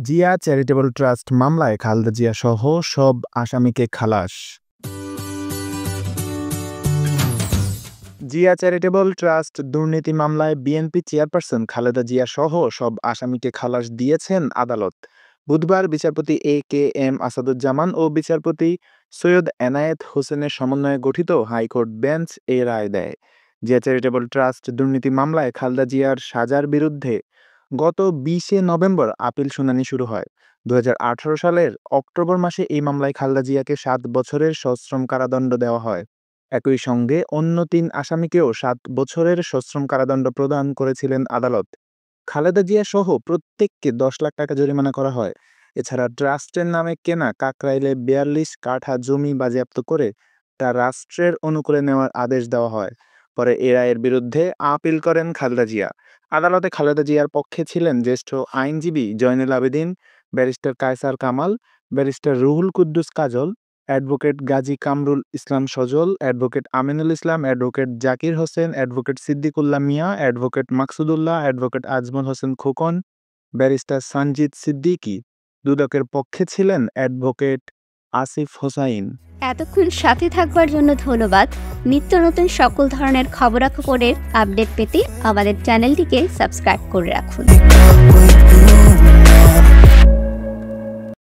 Zia charitable trust মামলায় খালেদা জিয়া সহ সব আসামিকে খালাস। জিয়া চ্যারিটেবল ট্রাস্ট দুর্নীতি মামলায় বিএনপি চেয়ারপারসন খালেদা জিয়া সহ সব আসামিকে খালাস দিয়েছেন আদালত। বুধবার বিচারপতি এ.কে.এম. আসাদুজ্জামান ও বিচারপতি সৈয়দ এনায়েত হোসেনের সমন্বয়ে গঠিত হাইকোর্ট বেঞ্চ এ রায় দেয়। জিয়া চ্যারিটেবল ট্রাস্ট দুর্নীতি মামলায় খালেদা জিয়ার সাজার বিরুদ্ধে গত ২০ নভেম্বর আপিল শুনানি শুরু হয়। ২০১৮ সালের অক্টোবর মাসে এই মামলায় খালেদা জিয়াকে ৭ বছরের সশ্রম কারাদণ্ড দেওয়া হয়। একই সঙ্গে অন্য ৩ আসামিকেও ৭ বছরের সশ্রম কারাদণ্ড প্রদান করেছিলেন আদালত। খালেদা জিয়া সহ প্রত্যেককে ১০ লাখ টাকা জরিমানা করা হয়। এছাড়া ট্রাস্টের নামে কেনা কাকরাইলে ৪২ কাঠা জমি বাজেয়াপ্ত করে তা রাষ্ট্রের অনুকূলে নেওয়ার আদেশ দেওয়া হয়। পরে এ রায়ের বিরুদ্ধে আপিল করেন খালেদা জিয়া। আদালতে খালেদা জিয়ার পক্ষে ছিলেন জ্যেষ্ঠ আইনজীবী Zainul Abedin, barrister Kaiser Kamal, barrister Ruhul Quddus Kajal, advocate Gazi Kamrul Islam Sajal, advocate Aminul Islam, advocate Zakir Hossain, advocate Siddiqullah Mia, advocate Maksudullah, advocate Ajmal Hossain Khokon, barrister Sanjit Siddiqui. দুদকের পক্ষে ছিলেন অ্যাডভোকেট আসিফ হোসাইন। এতক্ষণ সাথে থাকবার জন্য ধন্যবাদ। নিত্য নতুন সকল ধরনের খবরাখবরের আপডেট পেতে আমাদের চ্যানেলটিকে সাবস্ক্রাইব করে রাখুন।